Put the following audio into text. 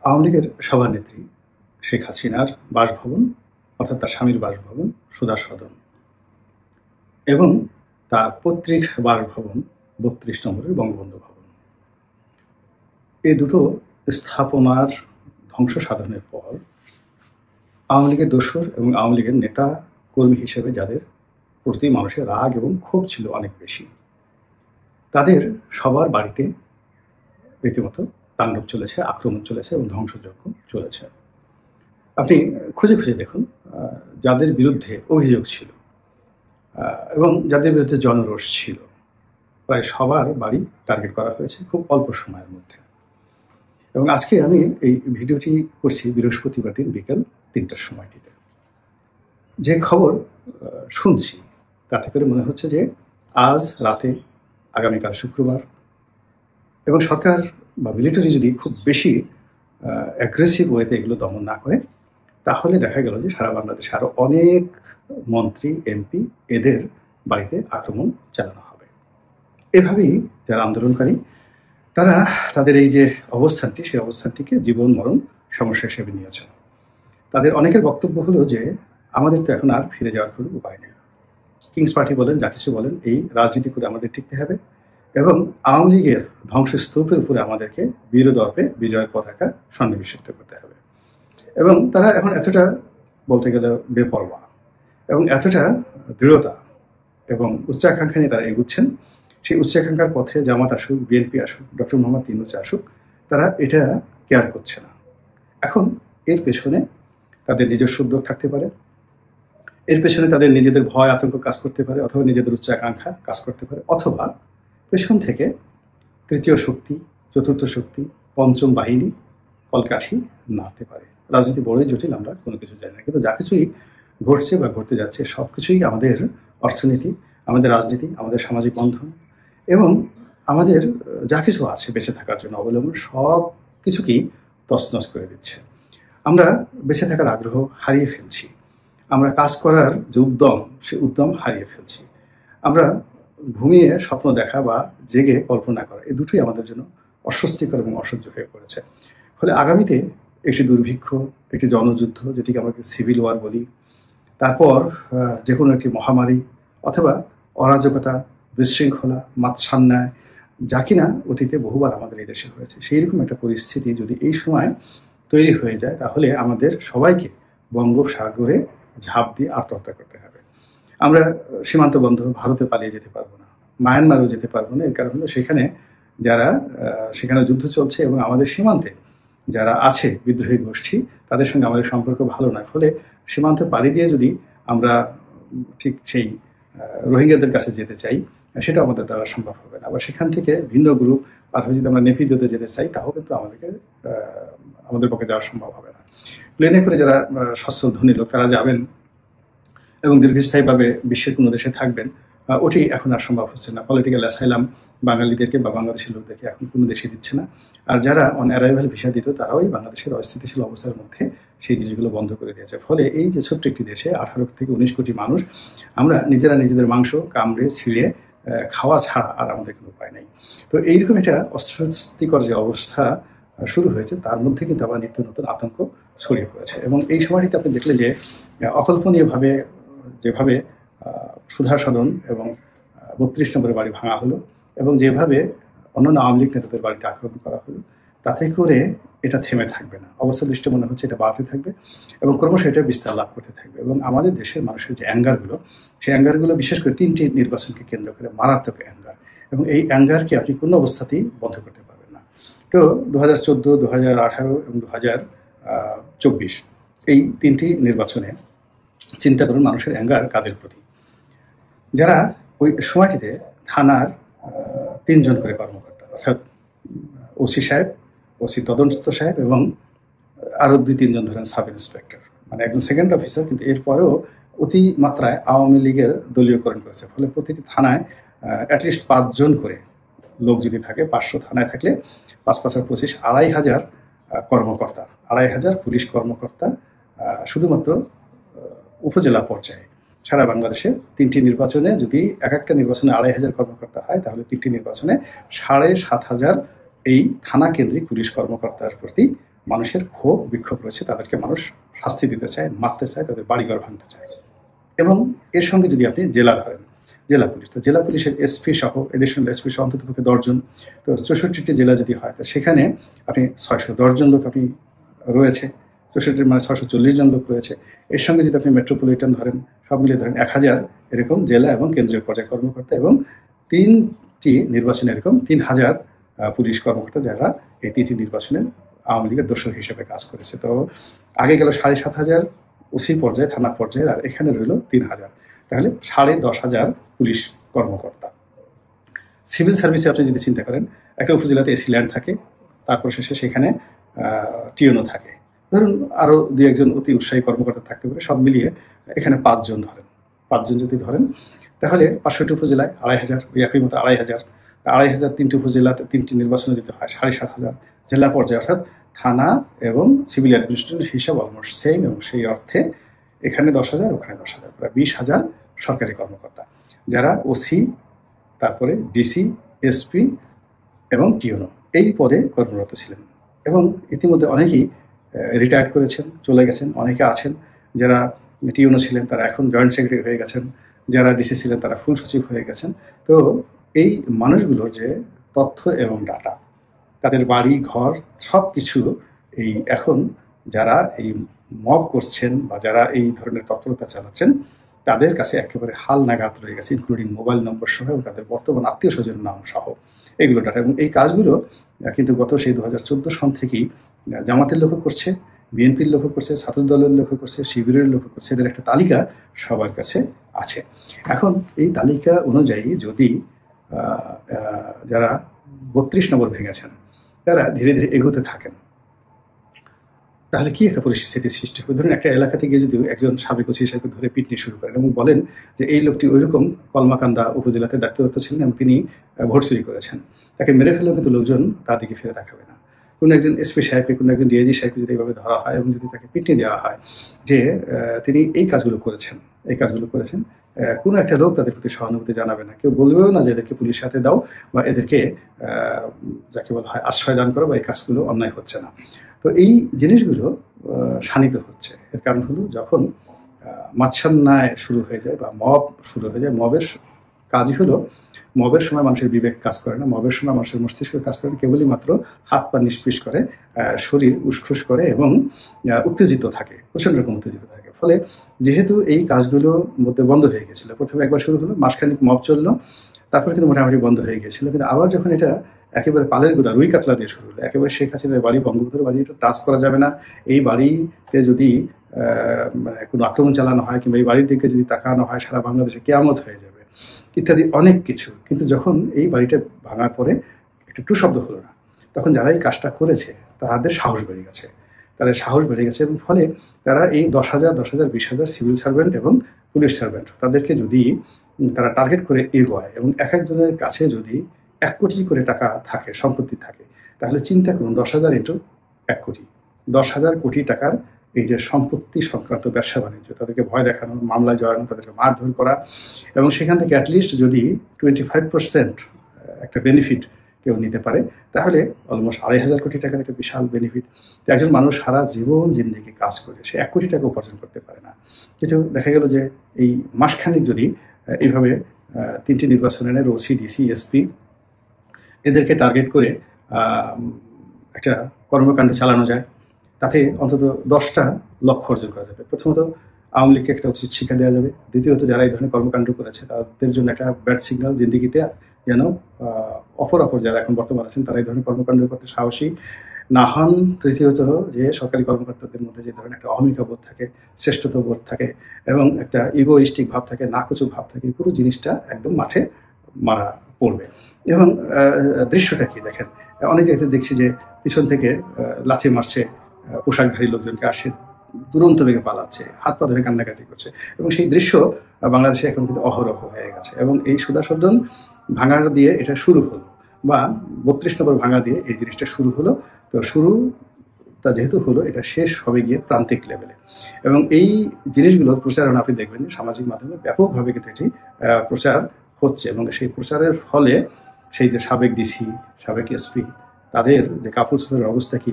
আওয়ামী লীগের সভানেত্রী শেখ হাসিনার বাসভবন অর্থাৎ তার স্বামীর বাসভবন সুধা সদন এবং তার পৈতৃক বাসভবন ৩২ নম্বরের বঙ্গবন্ধু ভবন, এই দুটো স্থাপনার ধ্বংস সাধনের পর আওয়ামী লীগের দোসর এবং আওয়ামী লীগের নেতা কর্মী হিসেবে যাদের প্রতি মানুষের রাগ এবং ক্ষোভ ছিল অনেক বেশি, তাদের সবার বাড়িতে রীতিমতো তাণ্ডব চলেছে, আক্রমণ চলেছে এবং ধ্বংসযজ্ঞ চলেছে। আপনি খুঁজে খুঁজে দেখুন যাদের বিরুদ্ধে অভিযোগ ছিল এবং যাদের বিরুদ্ধে জনরোষ ছিল, প্রায় সবার বাড়ি টার্গেট করা হয়েছে খুব অল্প সময়ের মধ্যে। এবং আজকে আমি এই ভিডিওটি করছি বৃহস্পতিবার দিন বিকেল ৩টার সময়টিতে। যে খবর শুনছি তাতে করে মনে হচ্ছে যে আজ রাতে, আগামীকাল শুক্রবার, এবং সরকার বা মিলিটারি যদি খুব বেশি অ্যাগ্রেসিভ ওয়েতে এগুলো দমন না করে, তাহলে দেখা গেল যে সারা বাংলাদেশে আরও অনেক মন্ত্রী, এমপি এদের বাড়িতে আক্রমণ চালানো হবে। এভাবেই যারা আন্দোলনকারী তারা তাদের এই যে অবস্থানটি, সেই অবস্থানটিকে জীবন মরণ সমস্যা হিসেবে নিয়েছেন। তাদের অনেকের বক্তব্য হলো যে আমাদের তো এখন আর ফিরে যাওয়ার কোনো উপায় নেই। কিংস পার্টি বলেন, যা কিছু বলেন, এই রাজনীতি করে আমাদের টিকতে হবে এবং আওয়ামী লীগের ধ্বংসস্তূপের উপরে আমাদেরকে বীরদর্পে বিজয়ের পতাকা সন্নিবেশিত করতে হবে। এবং তারা এখন এতটা বলতে গেলে বেপরোয়া এবং এতটা দৃঢ়তা এবং উচ্চাকাঙ্ক্ষা নিয়ে তারা এগুচ্ছেন, সেই উচ্চাকাঙ্ক্ষার পথে জামাত আসুক, বিএনপি আসুক, ডক্টর মোহাম্মদ ইউনূস আসুক, তারা এটা কেয়ার করছে না। এখন এর পেছনে তাদের নিজস্ব উদ্যোগ থাকতে পারে, এর পেছনে তাদের নিজেদের ভয় আতঙ্ক কাজ করতে পারে, অথবা নিজেদের উচ্চাকাঙ্ক্ষা কাজ করতে পারে, অথবা পেছন থেকে তৃতীয় শক্তি, চতুর্থ শক্তি, পঞ্চম বাহিনী কলকাঠি নাড়তে পারে। রাজনীতি বড়ই জটিল, আমরা কোনো কিছু জানি না, কিন্তু যা কিছুই ঘটছে বা ঘটতে যাচ্ছে সব কিছুই আমাদের অর্থনীতি, আমাদের রাজনীতি, আমাদের সামাজিক বন্ধন এবং আমাদের যা কিছু আছে বেঁচে থাকার জন্য অবলম্বন, সব কিছুকেই তছনছ করে দিচ্ছে। আমরা বেঁচে থাকার আগ্রহ হারিয়ে ফেলছি, আমরা কাজ করার যে উদ্যম, সে উদ্যম হারিয়ে ফেলছি। আমরা ঘুমিয়ে স্বপ্ন দেখা বা জেগে কল্পনা করা, এই দুটোই আমাদের জন্য অস্বস্তিকর এবং অসহ্য হয়ে পড়েছে। ফলে আগামীতে একটি দুর্ভিক্ষ, একটি জনযুদ্ধ, যেটিকে আমরা সিভিল ওয়ার বলি, তারপর যে কোনো একটি মহামারী অথবা অরাজকতা, বিশৃঙ্খলা, মাৎসান্যায়, যা কিনা অতীতে বহুবার আমাদের এই দেশে হয়েছে, সেই রকম একটা পরিস্থিতি যদি এই সময় তৈরি হয়ে যায়, তাহলে আমাদের সবাইকে বঙ্গোপসাগরে ঝাঁপ দিয়ে আত্মহত্যা করতে হবে। আমরা সীমান্ত বন্ধ, ভারতে পালিয়ে যেতে পারবো না, মায়ানমারও যেতে পারবো না। এর কারণ হলো সেখানে যারা সেখানে যুদ্ধ চলছে এবং আমাদের সীমান্তে যারা আছে বিদ্রোহী গোষ্ঠী, তাদের সঙ্গে আমাদের সম্পর্ক ভালো নয়। ফলে সীমান্ত পাড়ি দিয়ে যদি আমরা ঠিক সেই রোহিঙ্গাদের কাছে যেতে চাই, সেটা আমাদের দ্বারা সম্ভব হবে না। আবার সেখান থেকে ভিন্ন গ্রুপ আর যদি আমরা নেপিদোতে যেতে চাই, তাও কিন্তু আমাদের পক্ষে যাওয়া সম্ভব হবে না। প্লেনে করে যারা সচ্ছল ধনী লোক তারা যাবেন এবং দীর্ঘস্থায়ীভাবে বিশ্বের কোনো দেশে থাকবেন, ওটি এখন আর সম্ভব হচ্ছে না। পলিটিক্যাল অ্যাসাইলাম বাঙালিদেরকে বা বাংলাদেশের লোকদেরকে এখন কোনো দেশে দিচ্ছে না। আর যারা অন অ্যারাইভাল ভিসা দিত, তারাও এই বাংলাদেশের অস্থিতিশীল অবস্থার মধ্যে সেই জিনিসগুলো বন্ধ করে দিয়েছে। ফলে এই যে ছোট্ট একটি দেশে 18 থেকে 19 কোটি মানুষ, আমরা নিজেরা নিজেদের মাংস কামড়ে ছিঁড়ে খাওয়া ছাড়া আর আমাদের কোনো উপায় নেই। তো এইরকম একটা অস্বস্তিকর যে অবস্থা শুরু হয়েছে, তার মধ্যে কিন্তু আবার নিত্য নতুন আতঙ্ক ছড়িয়ে পড়েছে। এবং এই সময়টিতে আপনি দেখলেন যে অকল্পনীয়ভাবে যেভাবে সুধা সদন এবং ৩২ নম্বরের বাড়ি ভাঙা হলো এবং যেভাবে অন্যান্য আওয়ামী লীগ নেতাদের বাড়িতে আক্রমণ করা হলো, তাতে করে এটা থেমে থাকবে না। অবস্থা দৃষ্টি মনে হচ্ছে এটা বাড়তে থাকবে এবং ক্রমশ এটা বিস্তার লাভ করতে থাকবে। এবং আমাদের দেশের মানুষের যে অ্যাঙ্গারগুলো, সেই অ্যাঙ্গারগুলো বিশেষ করে ৩টি নির্বাচনকে কেন্দ্র করে মারাত্মক অ্যাঙ্গার, এবং এই অ্যাঙ্গারকে আপনি কোনো অবস্থাতেই বন্ধ করতে পারবেন না। তো 2014, 2018 এবং 2024 এই 3টি নির্বাচনে চিন্তা করুন মানুষের অ্যাঙ্গার কাদের প্রতি। যারা ওই সময়টিতে থানার 3 জন করে কর্মকর্তা, অর্থাৎ ওসি সাহেব, ওসি তদন্ত সাহেব এবং আরও 2-3 জন ধরেন সাব ইন্সপেক্টর, মানে একজন সেকেন্ড অফিসার, কিন্তু এরপরেও অতিমাত্রায় আওয়ামী লীগের দলীয়করণ করেছে। ফলে প্রতিটি থানায় অ্যাটলিস্ট 5 জন করে লোক যদি থাকে, 500 থানায় থাকলে 5×5=25, 2500 কর্মকর্তা, 2500 পুলিশ কর্মকর্তা শুধুমাত্র উপজেলা পর্যায়ে। সারা বাংলাদেশে 3টি নির্বাচনে যদি একটা নির্বাচনে 2500 কর্মকর্তা হয়, তাহলে 3টি নির্বাচনে 7500 এই থানা কেন্দ্রিক পুলিশ কর্মকর্তার প্রতি মানুষের ক্ষোভ বিক্ষোভ রয়েছে, তাদেরকে মানুষ শাস্তি দিতে চায়, মারতে চায়, তাদের বাড়িঘর ভাঙতে চায়। এবং এর সঙ্গে যদি আপনি জেলা ধরেন, জেলা পুলিশ, তো জেলা পুলিশের এসপি সহ এডিশনাল এসপি সহ অন্ততপক্ষে 10 জন, তো 64টি জেলা যদি হয়, তো সেখানে আপনি 610 জন লোক আপনি রয়েছে, 64 মানে 640 জন লোক রয়েছে। এর সঙ্গে যদি আপনি মেট্রোপলিটন ধরেন, সব মিলিয়ে ধরেন 1000 এরকম জেলা এবং কেন্দ্রীয় পর্যায়ে কর্মকর্তা, এবং 3টি নির্বাচনে এরকম 3000 পুলিশ কর্মকর্তা, যারা এই 3টি নির্বাচনে আওয়ামী লীগের দোসর হিসেবে কাজ করেছে। তো আগে গেল 7,500 ওসি পর্যায়ে, থানা পর্যায়ে, আর এখানে রইল 3000, তাহলে 10,500 পুলিশ কর্মকর্তা। সিভিল সার্ভিসে আপনি যদি চিন্তা করেন, একটা উপজেলাতে এসি ল্যান্ড থাকে, তারপর শেষে সেখানে টিওনো থাকে, ধরুন আরও 2-1 জন অতি উৎসাহী কর্মকর্তা থাকতে পারে, সব মিলিয়ে এখানে 5 জন ধরেন। 5 জন যদি ধরেন, তাহলে 65টি উপজেলায় 2,500, ওই একই মতো 2,500, 2,500 3টি উপজেলাতে 3টি নির্বাচনে যদি হয় 7,500, জেলা পর্যায়ে অর্থাৎ থানা এবং সিভিল অ্যাডমিনিস্ট্রেশনের হিসাব অলমোস্ট সেম, এবং সেই অর্থে এখানে 10,000, ওখানে 10,000, প্রায় 20,000 সরকারি কর্মকর্তা, যারা ওসি, তারপরে ডিসি, এসপি এবং টিওনো এই পদে কর্মরত ছিলেন। এবং ইতিমধ্যে অনেকেই রিটায়ার্ড করেছেন, চলে গেছেন। অনেকে আছেন যারা টিওনো ছিলেন, তারা এখন জয়েন্ট সেক্রেটারি হয়ে গেছেন, যারা ডিসি ছিলেন তারা ফুল সচিব হয়ে গেছেন। তো এই মানুষগুলোর যে তথ্য এবং ডাটা, তাদের বাড়ি ঘর সব কিছু এই এখন যারা এই মব করছেন বা যারা এই ধরনের তৎপরতা চালাচ্ছেন, তাদের কাছে একেবারে হাল নাগাদ রয়ে গেছে, ইনক্লুডিং মোবাইল নম্বর সহ এবং তাদের বর্তমান আত্মীয় স্বজনের নাম সহ এগুলো ডাটা। এবং এই কাজগুলো কিন্তু গত সেই 2014 সন থেকেই জামাতের লক্ষ্য করছে, বিএনপির লক্ষ্য করছে, ছাত্র দলের লক্ষ্য করছে, শিবিরের লক্ষ্য করছে। এদের একটা তালিকা সবার কাছে আছে। এখন এই তালিকা অনুযায়ী যদি যারা 32 নম্বর ভেঙেছেন তারা ধীরে ধীরে এগোতে থাকেন, তাহলে কি একটা পরিস্থিতির সৃষ্টি হবে? ধরুন একটা এলাকা থেকে যদি একজন সাবেক ওসি সাহেবকে ধরে পিটনি শুরু করেন এবং বলেন যে এই লোকটি ওইরকম কলমাকান্দা উপজেলাতে দায়িত্বরত ছিলেন এবং তিনি ভোট চুরি করেছেন, তাকে মেরে ফেলেও কিন্তু লোকজন তার দিকে ফিরে তাকাবে না। কোনো একজন এসপি সাহেবকে, কোনো একজন ডিআইজি সাহেবকে যদি এইভাবে ধরা হয় এবং যদি তাকে পিটনি দেওয়া হয় যে তিনি এই কাজগুলো করেছেন, কোনো একটা লোক তাদের প্রতি সহানুভূতি জানাবে না, কেউ বলবেও না যে এদেরকে পুলিশের হাতে দাও বা এদেরকে যাকে বলা হয় আশ্রয় দান করো বা এই কাজগুলো অন্যায় হচ্ছে না। তো এই জিনিসগুলো শানিত হচ্ছে। এর কারণ হলো যখন মাৎসান্যায় শুরু হয়ে যায় বা মব শুরু হয়ে যায়, মবের কাজই হলো, মবের সময় মানুষের বিবেক কাজ করে না, মবের সময় মানুষের মস্তিষ্ক কাজ করে না, কেবলই মাত্র হাত পা নিষ্পিস করে, শরীর উসখুস করে এবং উত্তেজিত থাকে, প্রচণ্ড রকম উত্তেজিত থাকে। ফলে যেহেতু এই কাজগুলো মধ্যে বন্ধ হয়ে গেছিলো, প্রথমে একবার শুরু হলো, মাসখানিক মব চললো, তারপরে কিন্তু মোটামুটি বন্ধ হয়ে গিয়েছিল। কিন্তু আবার যখন এটা একেবারে পালের গোদা রুই কাতলা দিয়ে শুরু হলো, একেবারে শেখ হাসিনার বাড়ি, বঙ্গবন্ধুর বাড়ি, এটা টাচ করা যাবে না, এই বাড়িতে যদি মানে কোনো আক্রমণ চালানো হয় কিংবা এই বাড়ির দিকে যদি তাকানো হয় সারা বাংলাদেশে কেয়ামত হয়ে যাবে ইত্যাদি অনেক কিছু। কিন্তু যখন এই বাড়িটা ভাঙার পরে একটা টু শব্দ হলো না, তখন যারা এই কাজটা করেছে তাদের সাহস বেড়ে গেছে, এবং ফলে তারা এই 10,000, 20,000 সিভিল সার্ভেন্ট এবং পুলিশ সার্ভেন্ট তাদেরকে যদি তারা টার্গেট করে এগোয় এবং এক একজনের কাছে যদি 1 কোটি করে টাকা থাকে, সম্পত্তি থাকে, তাহলে চিন্তা করুন 10,000 ইন্টু 1 কোটি, 10,000 কোটি টাকার এই যে সম্পত্তি সংক্রান্ত ব্যবসা বাণিজ্য, তাদেরকে ভয় দেখানো, মামলায় জড়ানো, তাদেরকে মারধর করা, এবং সেখান থেকে অ্যাটলিস্ট যদি 25% একটা বেনিফিট কেউ নিতে পারে, তাহলে অলমোস্ট 2,500 কোটি টাকার একটা বিশাল বেনিফিট। একজন মানুষ সারা জীবন জিন্দেগি কাজ করে সে 1 কোটি টাকা উপার্জন করতে পারে না। কিন্তু দেখা গেল যে এই মাসখানিক যদি এইভাবে 3টি নির্বাচনের ওসি, ডিসি, এসপি এদেরকে টার্গেট করে একটা কর্মকাণ্ড চালানো যায়, তাতে অন্তত 10টা লক্ষ্য অর্জন করা যাবে। প্রথমত আওয়ামী লীগকে একটা উচিত শিক্ষা দেওয়া যাবে। দ্বিতীয়ত যারা এই ধরনের কর্মকাণ্ড করেছে তাদের জন্য একটা ব্যাড সিগন্যাল, জিন্দিগিতে যেন অপর যারা এখন বর্তমান আছেন তারা এই ধরনের কর্মকাণ্ড করতে সাহসী না হন। তৃতীয়ত যে সরকারি কর্মকর্তাদের মধ্যে যে ধরনের একটা অহমিকা বোধ থাকে, শ্রেষ্ঠত্ব বোধ থাকে এবং একটা ইগোইস্টিক ভাব থাকে, নাকচু ভাব থাকে, পুরো জিনিসটা একদম মাঠে মারা পড়বে। এবং দৃশ্যটা কি দেখেন, অনেক জায়গাতে দেখছি যে পিছন থেকে লাথি মারছে পোশাকধারী লোকজনকে, আর সে দুরন্ত বেগে পালাচ্ছে, হাত পা ধরে কান্নাকাটি করছে, এবং সেই দৃশ্য বাংলাদেশে এখন কিন্তু অহরহ হয়ে গেছে। এবং এই সুদাসর্জন ভাঙা দিয়ে এটা শুরু হলো, বা 32 নম্বর ভাঙা দিয়ে এই জিনিসটা শুরু হলো। তো শুরুটা যেহেতু হলো, এটা শেষ হবে গিয়ে প্রান্তিক লেভেলে। এবং এই জিনিসগুলোর প্রচারণা আপনি দেখবেন যে সামাজিক মাধ্যমে ব্যাপকভাবে কিন্তু এটি প্রচার হচ্ছে, এবং সেই প্রচারের ফলে সেই যে সাবেক ডিসি, সাবেক এসপি, তাদের যে কাপড় চোপড়ের অবস্থা কি